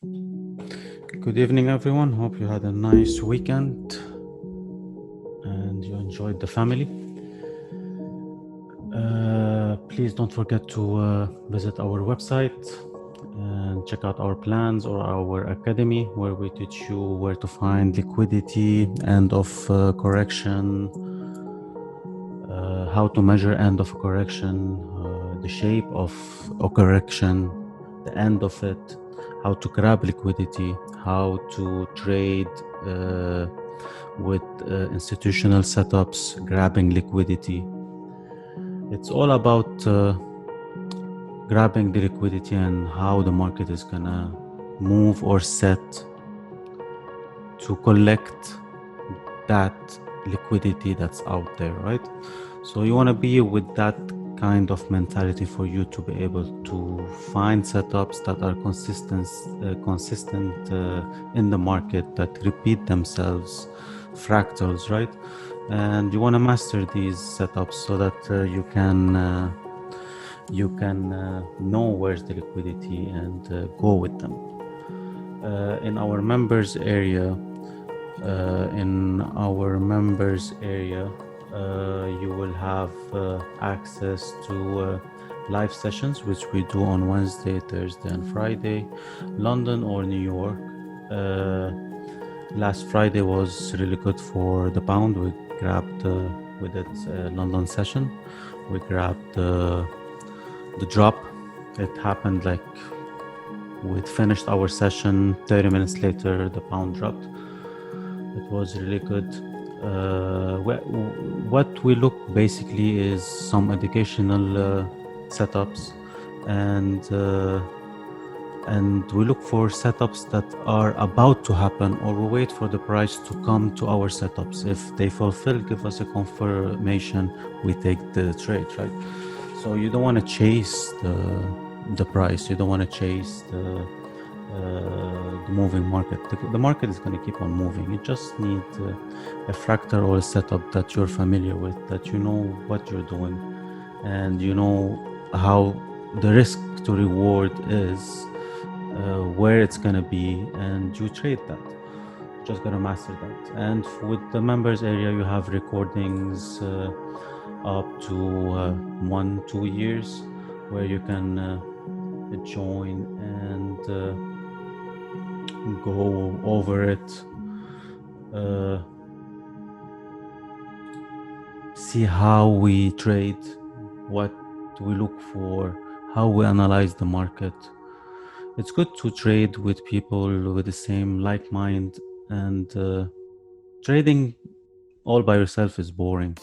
Good evening, everyone. Hope you had a nice weekend and you enjoyed the family. Please don't forget to visit our website and check out our plans or our academy, where we teach you where to find liquidity, end of correction, how to measure end of a correction, the shape of a correction, the end of it, how to grab liquidity, how to trade with institutional setups, grabbing liquidity. It's all about grabbing the liquidity and how the market is gonna move or set to collect that liquidity that's out there, right? So you want to be with that kind of mentality for you to be able to find setups that are consistent in the market, that repeat themselves, fractals, right? And you want to master these setups so that you can know where's the liquidity and go with them. In our members area, you will have access to live sessions, which we do on Wednesday, Thursday, and Friday, London or New York. Last Friday was really good for the pound. We grabbed with it London session. We grabbed the drop. It happened like we'd finished our session, 30 minutes later the pound dropped. It was really good. What we look basically is some educational setups, and we look for setups that are about to happen, or we wait for the price to come to our setups. If they fulfill, give us a confirmation, we take the trade, right? So you don't want to chase the price. You don't want to chase the moving market. The market is going to keep on moving. You just need a fractal or a setup that you're familiar with, that you know what you're doing, and you know how the risk to reward is, where it's going to be, and you trade that. Just going to master that. And with the members area, you have recordings up to 1-2 years where you can join and go over it, see how we trade, what we look for, how we analyze the market. It's good to trade with people with the same like mind, and trading all by yourself is boring.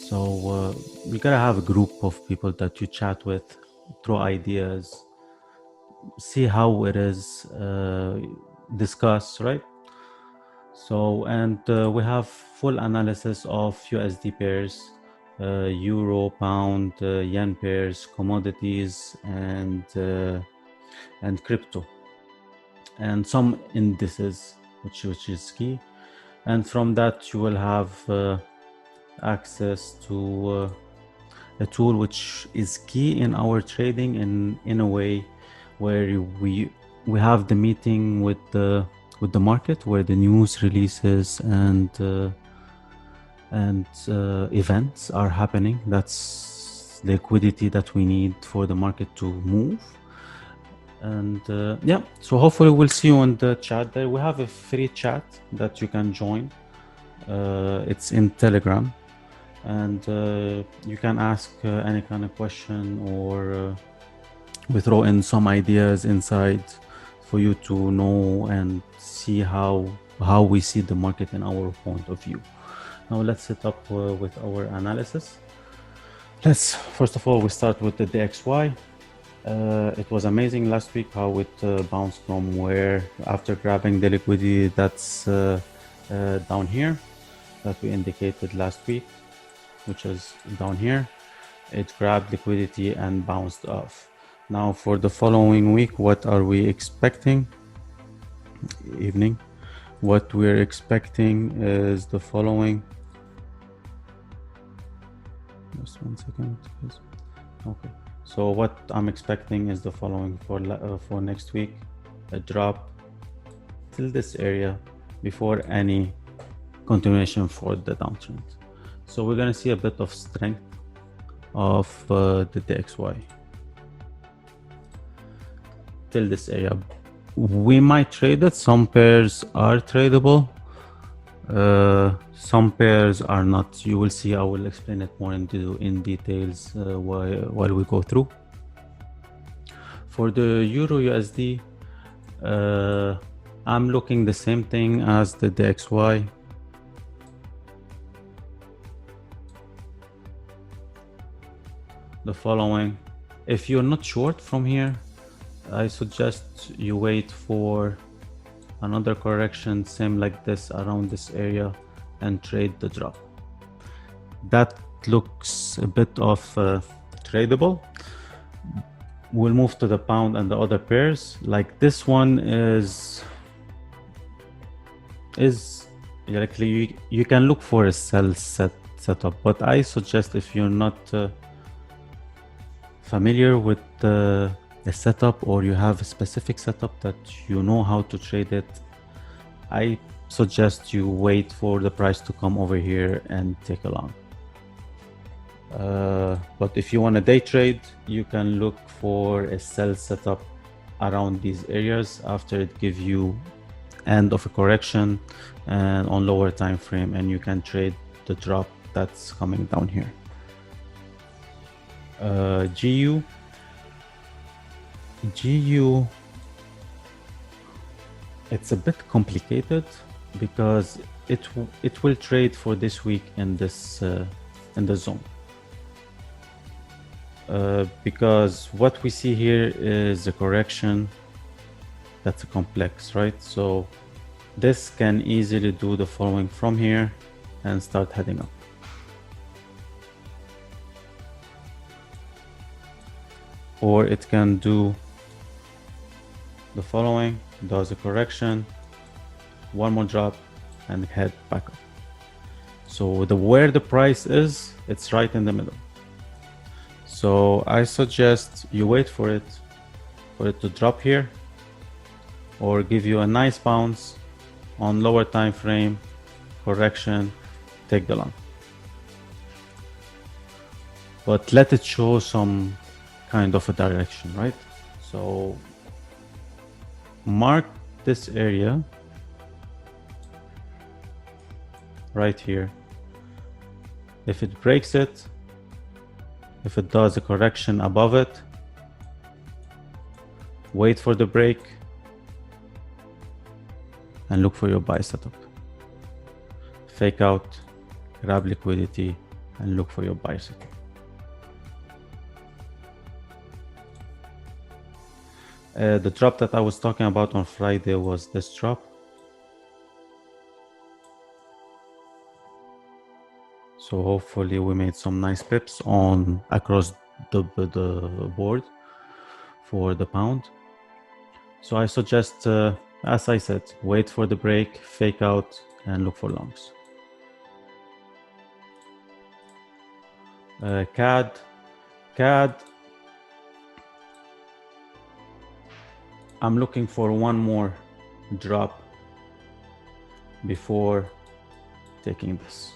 So you gotta have a group of people that you chat with, throw ideas, see how it is, discuss, right? So, and we have full analysis of USD pairs, euro, pound, yen pairs, commodities, and crypto, and some indices, which is key. And from that, you will have access to a tool which is key in our trading, in a way where we have the meeting with the market, where the news releases and events are happening. That's the liquidity that we need for the market to move. And yeah, so hopefully we'll see you on the chat there. We have a free chat that you can join. It's in Telegram, and you can ask any kind of question, or we throw in some ideas inside for you to know and see how we see the market in our point of view. Now let's set up with our analysis. Let's first of all we start with the DXY. It was amazing last week how it bounced from where, after grabbing the liquidity that's down here that we indicated last week, which is down here. It grabbed liquidity and bounced off. Now for the following week, what are we expecting? Evening. What we're expecting is the following. Just 1 second. Okay. So what I'm expecting is the following for next week. a drop till this area before any continuation for the downtrend. So we're gonna see a bit of strength of the DXY till this area. We might trade it. Some pairs are tradable, some pairs are not. You will see. I will explain it more in details while we go through. For the Euro USD, I'm looking the same thing as the DXY. The following. If you're not short from here, I suggest you wait for another correction, same like this, around this area, and trade the drop. That looks a bit of tradable. We'll move to the pound and the other pairs. Like this one is likely you can look for a sell setup, but I suggest if you're not familiar with the setup, or you have a specific setup that you know how to trade it, I suggest you wait for the price to come over here and take a long. But if you want a day trade, you can look for a sell setup around these areas after it gives you end of a correction and on lower time frame, and you can trade the drop that's coming down here. GU, it's a bit complicated because it will trade for this week in this in the zone. Because what we see here is a correction that's a complex, right? So this can easily do the following from here and start heading up. Or it can do the following, does a correction, one more drop, and head back up. So where the price is, it's right in the middle. So I suggest you wait for it to drop here, or give you a nice bounce on lower time frame, correction, take the long. But let it show some kind of a direction, right? So mark this area right here. If it breaks it, if it does a correction above it, wait for the break and look for your buy setup. Fake out, grab liquidity, and look for your buy setup. The drop that I was talking about on Friday was this drop. So hopefully we made some nice pips on across the board for the pound. So I suggest, as I said, wait for the break, fake out, and look for longs. CAD, I'm looking for one more drop before taking this.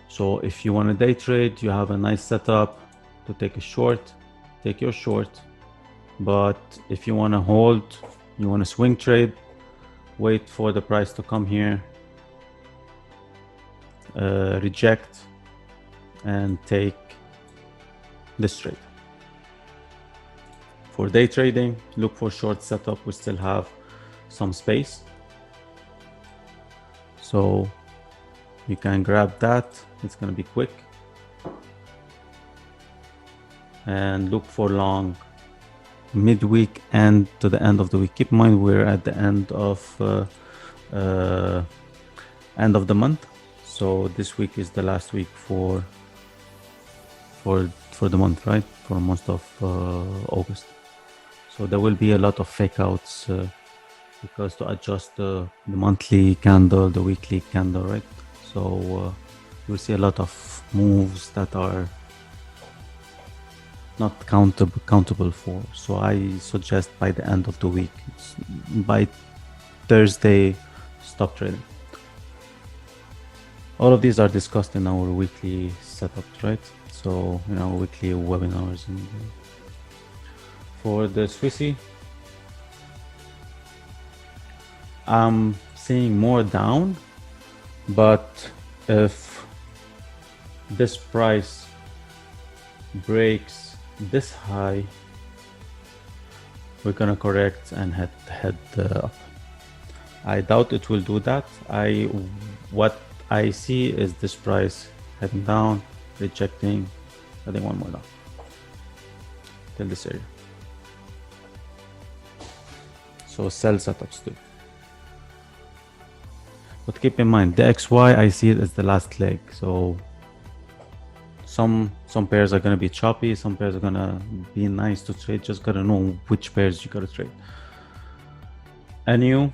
So if you want a day trade, you have a nice setup to take a short, take your short. But if you want to hold, you want to swing trade, wait for the price to come here, reject, and take this trade. For day trading, look for short setup. We still have some space, so you can grab that. It's going to be quick. And look for long midweek and to the end of the week. Keep in mind we're at the end of the month, so this week is the last week for the month, right? For most of August. So there will be a lot of fake outs because to adjust the monthly candle, the weekly candle, right? So you'll see a lot of moves that are not countable for. So I suggest by the end of the week, by Thursday, stop trading. All of these are discussed in our weekly setups, right? So in our weekly webinars. And for the Swissy, I'm seeing more down, but if this price breaks this high, we're gonna correct and head up. I doubt it will do that. What I see is this price heading down, rejecting, heading one more down till this area. So sell setups too. But keep in mind, the XY, I see it as the last leg. So some pairs are gonna be choppy, some pairs are gonna be nice to trade. Just gotta know which pairs you gotta trade. NU,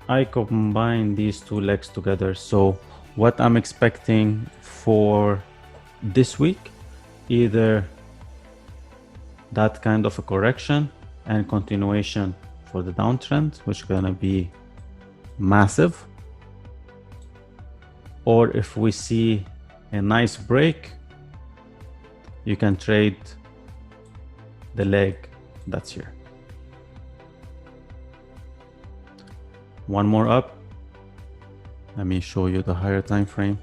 I combine these two legs together. So what I'm expecting for this week, either that kind of a correction and continuation for the downtrend, which is gonna be massive, or if we see a nice break, you can trade the leg that's here. One more up. Let me show you the higher time frame.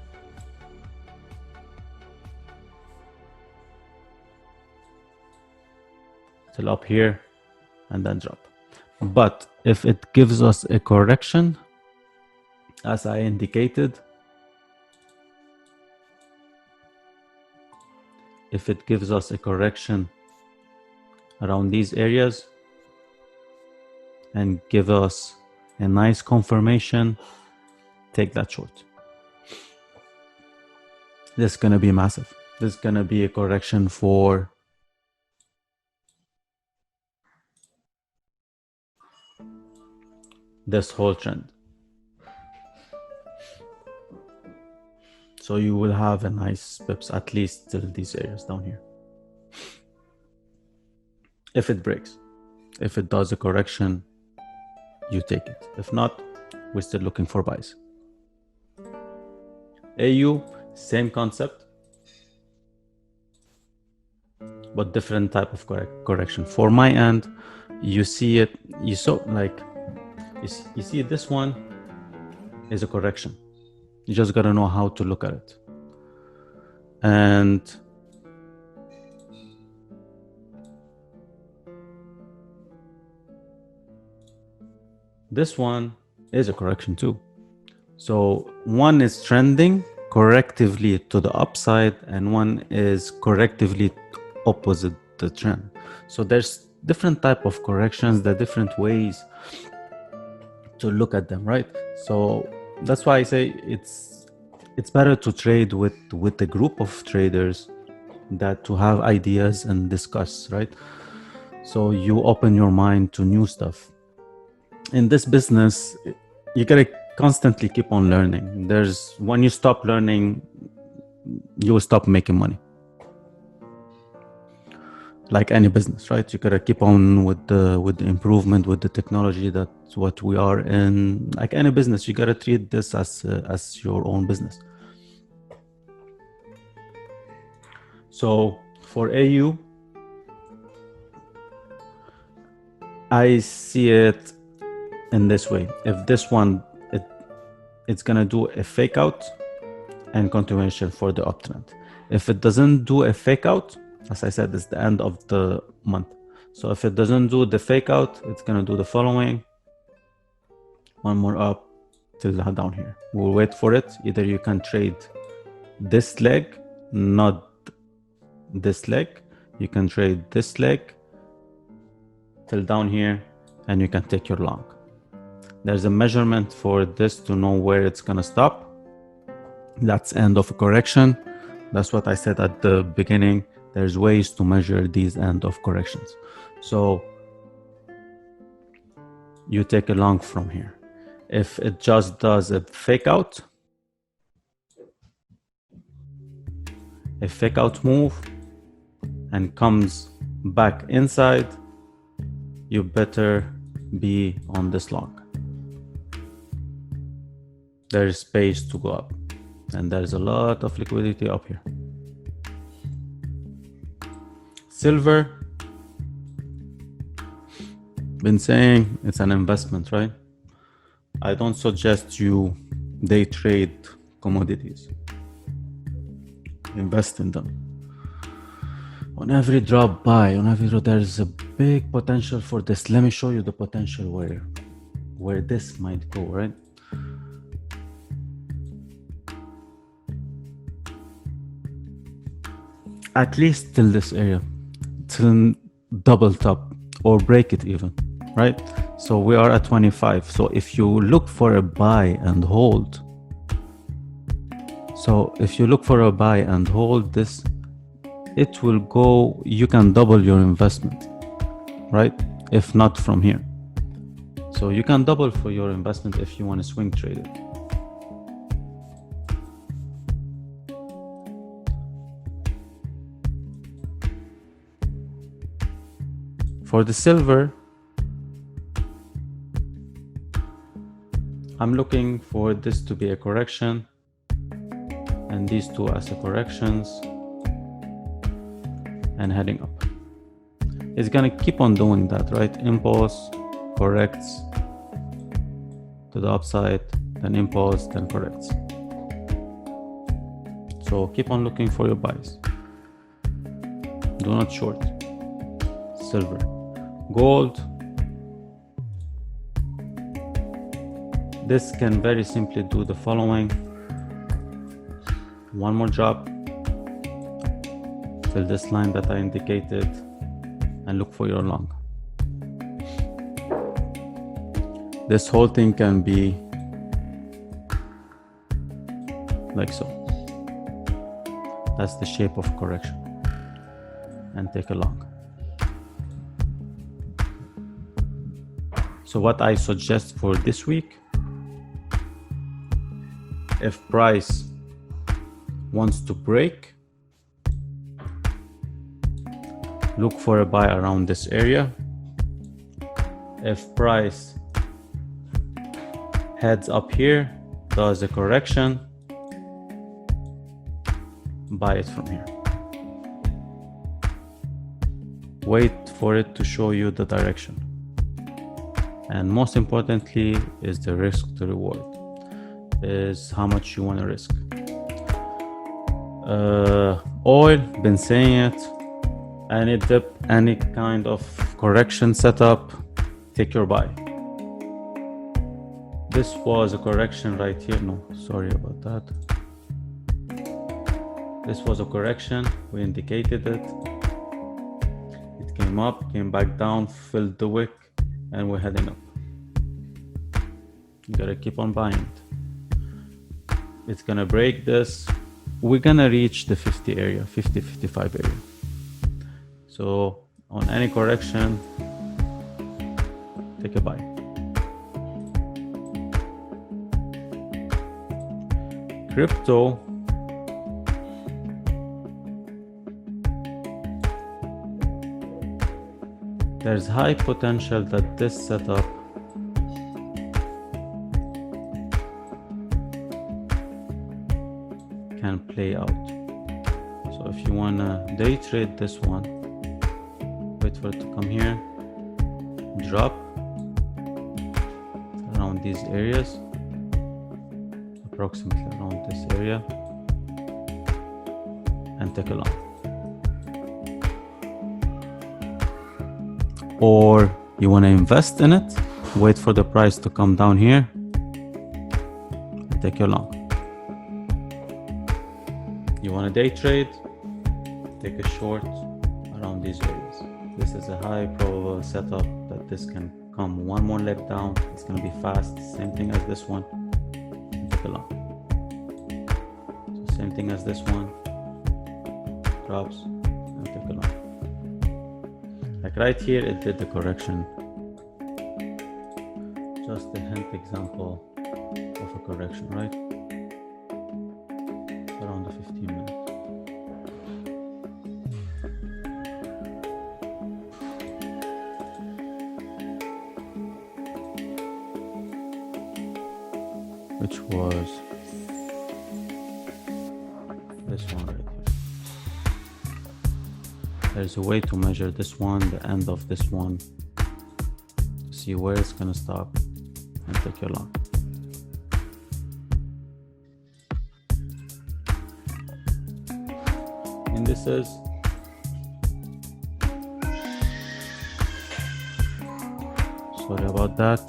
Till up here and then drop. But if it gives us a correction, as I indicated, if it gives us a correction around these areas and give us a nice confirmation, take that short. This is gonna be massive. This is gonna be a correction for this whole trend. So you will have a nice pips at least till these areas down here. If it breaks, if it does a correction, you take it. If not, we're still looking for buys. AU, same concept, but different type of correction. For my end, you see it, you see this one is a correction. You just gotta know how to look at it. And this one is a correction too. So one is trending correctively to the upside and one is correctively opposite the trend. So there's different type of corrections, there are different ways to look at them, right? So that's why I say it's better to trade with a group of traders that to have ideas and discuss, right? So you open your mind to new stuff. In this business, you gotta constantly keep on learning. When you stop learning, you will stop making money. Like any business, right? You gotta keep on with the improvement, with the technology. That's what we are in. Like any business, you gotta treat this as your own business. So for AU, I see it in this way. If this one, it's gonna do a fake out and continuation for the uptrend. If it doesn't do a fake out, as I said, it's the end of the month. So if it doesn't do the fake out, it's gonna do the following. One more up till down here. We'll wait for it. Either you can trade this leg, not this leg. You can trade this leg till down here and you can take your long. There's a measurement for this to know where it's gonna stop. That's end of a correction. That's what I said at the beginning. There's ways to measure these end of corrections. So you take a long from here. If it just does a fake out move and comes back inside, you better be on this long. There is space to go up, and there's a lot of liquidity up here. Silver, been saying it's an investment, right? I don't suggest you day trade commodities. Invest in them. On every drop buy, on every drop, there's a big potential for this. Let me show you the potential where this might go, right? At least till this area, till double top or break it even, right? So we are at 25. So if you look for a buy and hold, this, it will go, you can double your investment, right? If not from here. So you can double for your investment if you want to swing trade it. For the silver, I'm looking for this to be a correction and these two as a corrections and heading up. It's gonna keep on doing that, right? Impulse, corrects to the upside, then impulse, then corrects. So keep on looking for your buys. Do not short. Silver. Gold, this can very simply do the following. One more drop till this line that I indicated and look for your long. This whole thing can be like so. That's the shape of correction, and take a long. So what I suggest for this week, if price wants to break, look for a buy around this area. If price heads up here, does a correction, buy it from here. Wait for it to show you the direction. And most importantly is the risk to reward, is how much you want to risk. Oil, been saying it, any dip, any kind of correction setup, take your buy. This was a correction right here. No, sorry about that. This was a correction, we indicated it. It came up, came back down, filled the wick, and we're heading up. You gotta keep on buying it. It's gonna break this. We're gonna reach the 50 area, 50, 55 area. So on any correction, take a buy. Crypto, there's high potential that this setup can play out. So if you wanna day trade this one, wait for it to come here, drop around these areas, approximately around this area, and take a long. Or you want to invest in it, wait for the price to come down here and take your long. You want to day trade, take a short around these areas. This is a high probable setup that this can come one more leg down. It's going to be fast, same thing as this one, and take a long. So same thing as this one, drops and take a long. Like right here, it did the correction. just a hint example of a correction, right? Around the 15 minutes. Which was this one right here. There's a way to measure this one, the end of this one, to see where it's gonna stop and take your long. Indices. Sorry about that.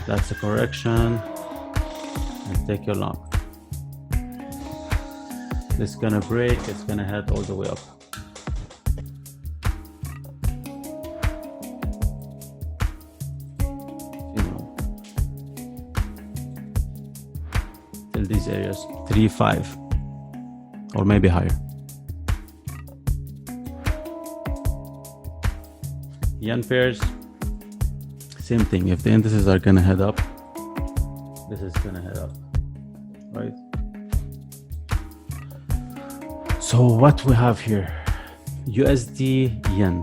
That's a correction and take your long. This is gonna break, it's gonna head all the way up. You know, till these areas, 3-5 or maybe higher. Yen pairs, same thing. If the indices are gonna head up, this is gonna head up, right? So what we have here, USD yen.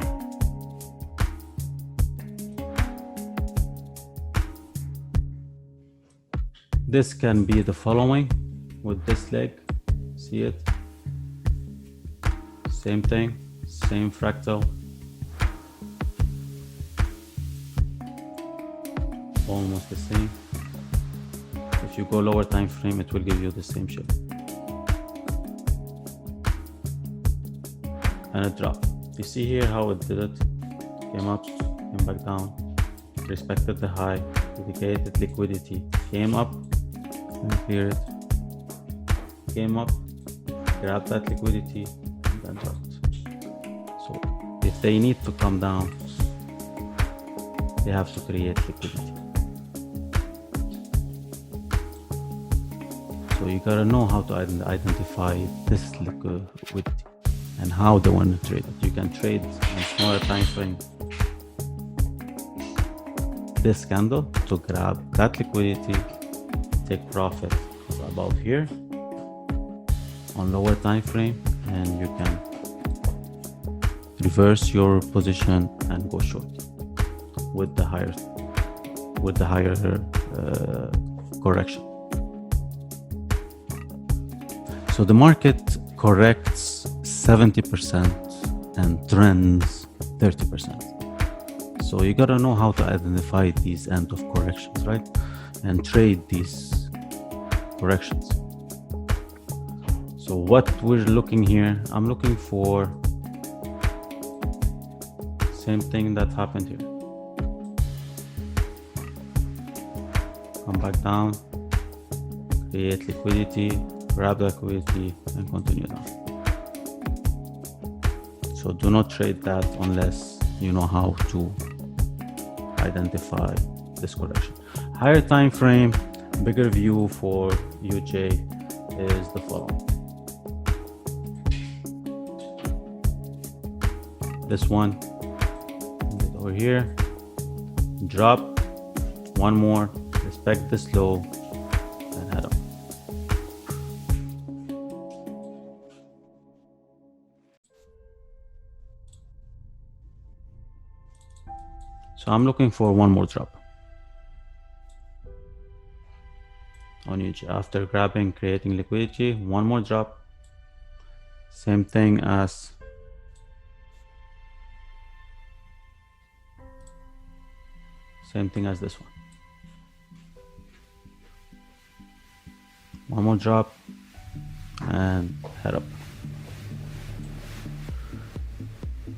This can be the following with this leg, see it? Same thing, same fractal. Almost the same. If you go lower time frame, it will give you the same shape. And a drop. You see here how it did it. Came up, came back down, respected the high, indicated liquidity, came up and cleared it. Came up, grabbed that liquidity, and then dropped. So if they need to come down, they have to create liquidity. So you gotta know how to identify this liquidity and how they want to trade it. You can trade in smaller time frame this candle to grab that liquidity, take profit above here on lower time frame, and you can reverse your position and go short with the higher correction. So the market corrects 70% and trends 30%. So you gotta know how to identify these end of corrections, right? And trade these corrections. So what we're looking here, I'm looking for same thing that happened here. Come back down, create liquidity, grab the liquidity and continue down. So do not trade that unless you know how to identify this correction. Higher time frame, bigger view for UJ is the following. This one over here, drop one more, respect this low and head up. So I'm looking for one more drop on UJ. After grabbing, creating liquidity, one more drop. Same thing as this one. One more drop and head up.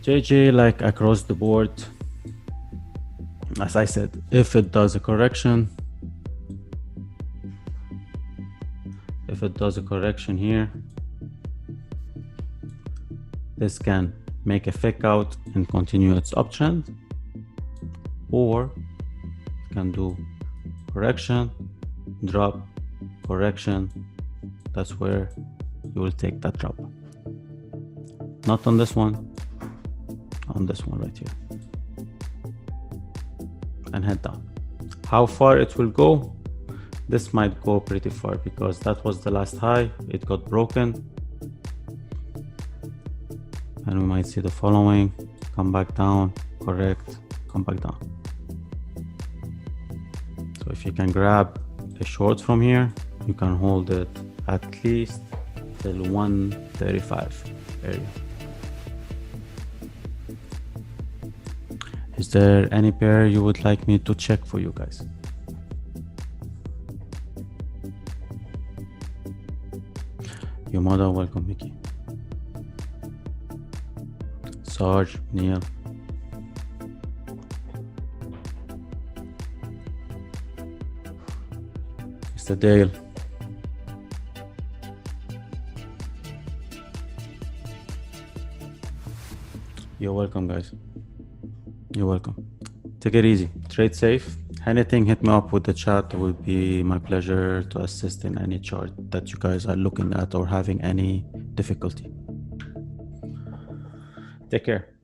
JJ, like across the board, as I said, if it does a correction, here, this can make a fake out and continue its uptrend, or it can do correction, drop, correction. That's where you will take that drop. Not on this one, on this one right here and head down. How far it will go? This might go pretty far because that was the last high. It got broken, and we might see the following: come back down, correct, come back down. So if you can grab a short from here, you can hold it at least till 135 area. Is there any pair you would like me to check for you guys? You're more than welcome, Mickey. Sarge, Neil. Mr. Dale. You're welcome, guys. You're welcome. Take it easy. Trade safe. Anything, hit me up with the chat. It would be my pleasure to assist in any chart that you guys are looking at or having any difficulty. Take care.